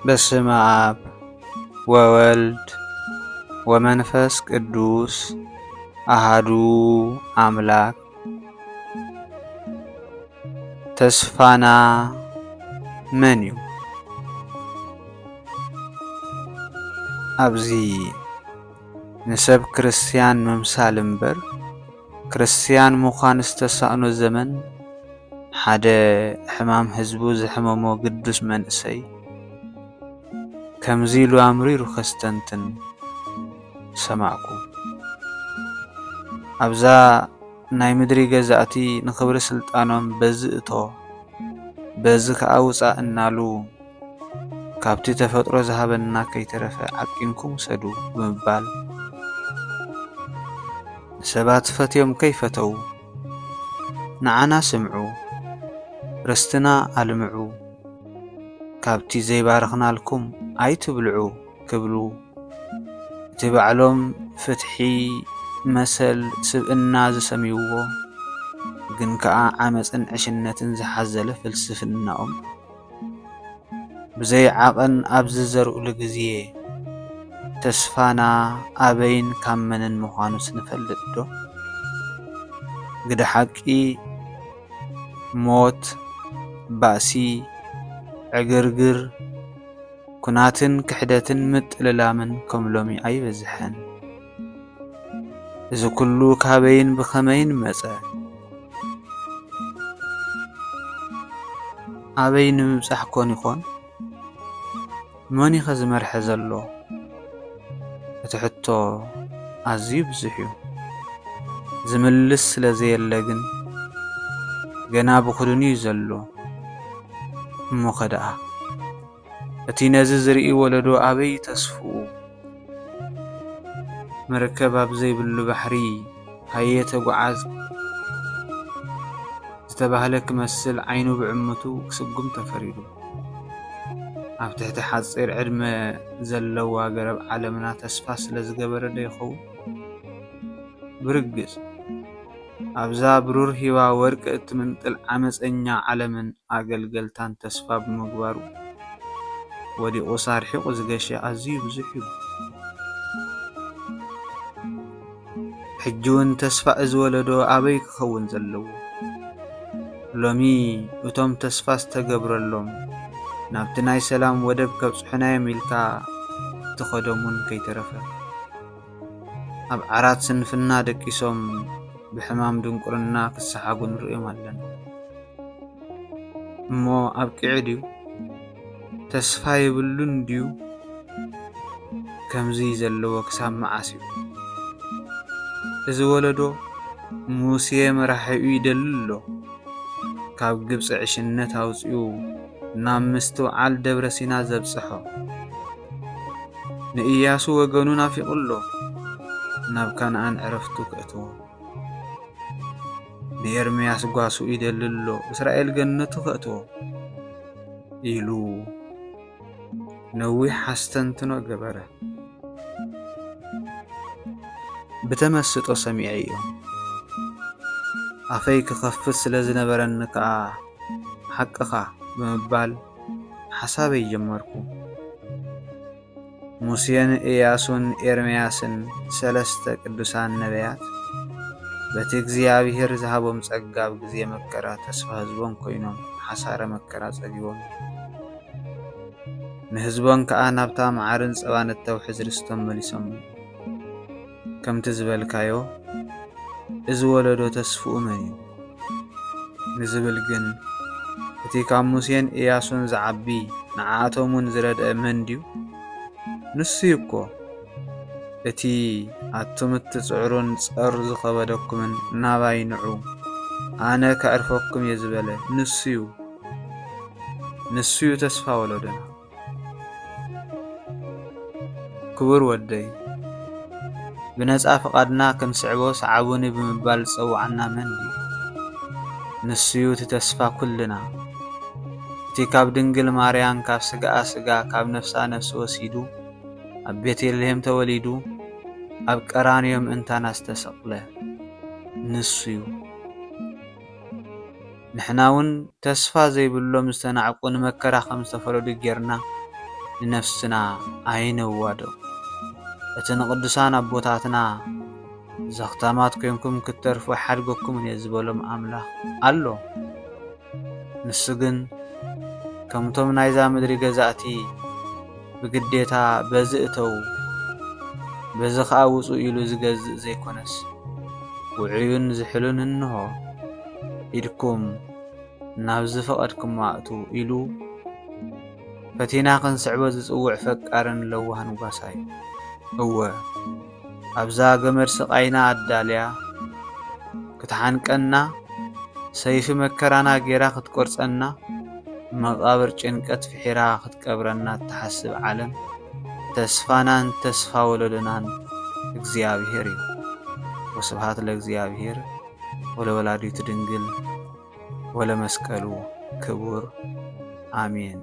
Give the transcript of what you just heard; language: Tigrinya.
በስመ አብ ወወልድ ወመንፈስ ቅዱስ አሃዱ አምላክ። ተስፋና መን እዩ? ኣብዚ ንሰብ ክርስቲያን ምምሳል እምበር ክርስቲያን ምዃን ዝተሳእኖ ዘመን ሓደ ሕማም ህዝቡ ዝሕመሞ ቅዱስ መንእሰይ ከምዚ ኢሉ ኣምሪሩ ከስተንትን ሰማዕኩ። ኣብዛ ናይ ምድሪ ገዛእቲ ንክብሪ ስልጣኖም በዚ እቶ በዚ ከዓ ውፃእ እናሉ ካብቲ ተፈጥሮ ዝሃበና ከይተረፈ ዓቂንኩም ውሰዱ ብምባል ሰባት ፈትዮም ከይፈተው ንዓና ስምዑ ርስትና ኣልምዑ ካብቲ ዘይባረኽናልኩም ኣይትብልዑ ክብሉ እቲ ባዕሎም ፍትሒ መሰል ስብእና ዝሰሚውዎ ግን ከዓ ዓመፅን ዕሽነትን ዝሓዘለ ፍልስፍናኦም ብዘይ ዓቐን ኣብዚ ዘርእሉ ግዜ ተስፋና ኣበይን ካብ መንን ምዃኑ ስንፈልጥ ዶ? ግደ ሓቂ ሞት፣ ባእሲ፣ ዕግርግር፣ ኩናትን ክሕደትን ምጥልላምን ከም ሎሚ ኣይበዝሐን። እዚ ኩሉ ካበይን ብኸመይን መፀ? ኣበይ ንምብፃሕ ኮን ይኾን? መን ኸ ዝመርሐ ዘሎ? እቲ ሕቶ ኣዝዩ ብዙሕ እዩ። ዝምልስ ስለ ዘየለ ግን ገና ብኽዱን እዩ ዘሎ እሞ ኸደኣ እቲ ነዚ ዝርኢ ወለዶ ኣበይ ተስፍኡ? መርከብ ኣብ ዘይብሉ ባሕሪ ሃየ ተጓዓዝ ዝተባህለ ክመስል ዓይኑ ብዕምቱ ክስጉም ተፈሪዱ ኣብ ትሕቲ ሓፂር ዕድመ ዘለዋ ገረብ ዓለምና ተስፋ ስለ ዝገበረ ዶ ይኸውን? ብርግፅ ኣብዛ ብሩር ሂባ ወርቂ እትምንጥል ዓመፀኛ ዓለምን ኣገልገልታን ተስፋ ብምግባሩ ወዲቑ ሳርሒቑ ዝገሸ ኣዝዩ ብዙሕ እዩ። ሕጂ እውን ተስፋ እዚ ወለዶ ኣበይ ክኸውን ዘለዎ? ሎሚ እቶም ተስፋ ዝተገብረሎም ናብቲ ናይ ሰላም ወደብ ከብፅሑናዮም ኢልካ እትኸዶሙን ከይተረፈ ኣብ ዓራት ስንፍና ደቂሶም ብሕማም ድንቁርና ክሰሓጉ ንሪኦም ኣለና እሞ ኣብ ቂዕ ድዩ? ተስፋ የብሉን ድዩ? ከምዚ ዘለዎ ክሳብ መዓስ እዩ? እዚ ወለዶ ሙሴ መራሒኡ ይደሊ ኣሎ። ካብ ግብፂ ዕሽነት ኣውፅኡ ናብ ምስትውዓል ደብረ ሲና ዘብፅሖ ንኢያሱ ወገኑ ናፊቑሎ ናብ ካንኣን ዕረፍቱ ክእትዎ ንኤርምያስ ጓሱ ይደሊ ኣሎ እስራኤል ገነቱ ከእትዎ ኢሉ ነዊሕ ሓስተንትኖ ገበረ። ብተመስጦ ሰሚዐ እዮም ኣፈይ ክኸፍት ስለ ዝነበረኒ ከዓ ሓቅኻ ብምባል ሓሳበይ ጀመርኩ። ሙሴን ኢያሱን ኤርምያስን ሰለስተ ቅዱሳን ነቢያት በቲ እግዚኣብሔር ዝሃቦም ጸጋ ኣብ ግዜ መከራ ተስፋ ህዝቦም ኮይኖም ሓሳረ መከራ ጸጊቦም ንህዝቦም ከዓ ናብታ መዓርን ጸባን እተውሕዝ ርስቶም መሊሶም ከምቲ ዝበልካዮ እዚ ወለዶ ተስፍኡ መን እዩ ንዝብል ግን እቲ ካብ ሙሴን ኢያሱን ዝዓቢ ንዓኣቶምን ዝረድአ መን ድዩ? ንሱ እኮ እቲ ኣቱም እትፅዕሩን ጸር ዝኸበደኩምን ናባይ ንዑ ኣነ ከዕርፈኩም እየ ዝበለ ንሱ እዩ ተስፋ ወለዶና። ክቡር ወደይ ብነፃ ፈቓድና ክንስዕቦ ሰዓቡኒ ብምባል ዝፀውዓና መን እዩ? ንሱ እዩ እቲ ተስፋ ኩልና። እቲ ካብ ድንግል ማርያም ካብ ስጋኣ ስጋ ካብ ነፍሳ ነፍሲ ወሲዱ ኣብ ቤተልሔም ተወሊዱ ኣብ ቀራንዮ ምእንታና ዝተሰቕለ ንሱ እዩ። ንሕና እውን ተስፋ ዘይብሎም ዝተናዕቁ ንመከራ ከም ዝተፈረዱ ጌርና ንነፍስና ኣይነዋዶ እቲ ንቅዱሳን ኣቦታትና ዘኽታማት ኮይንኩም ክትተርፉ ሓድገኩም እየ ዝበሎም ኣምላኽ ኣሎ። ንሱ ግን ከምቶም ናይዛ ምድሪ ገዛእቲ ብግዴታ በዚ እተው በዚ ከዓ ውፁእ ኢሉ ዝገዝእ ዘይኮነስ ውዑዩን ዝሕሉን እንሆ ኢድኩም ናብ ዝፈቐድኩም ኣእቱ ኢሉ ፈቲና ክንስዕቦ ዝጽውዕ ፈቃርን ለዋህን ጓሳይ እወ ኣብዛ ገመድ ስቃይና ኣዳልያ ክትሓንቀና ሰይፊ መከራና ጌራ ክትቆርጸና መቃብር ጭንቀት ፍሒራ ክትቀብረና እትሓስብ ዓለም ተስፋናን ተስፋ ወለዶናን እግዚአብሔር እዩ። ወስብሐት ለእግዚአብሔር ወለወላዲቱ ድንግል ወለመስቀሉ ክቡር አሜን።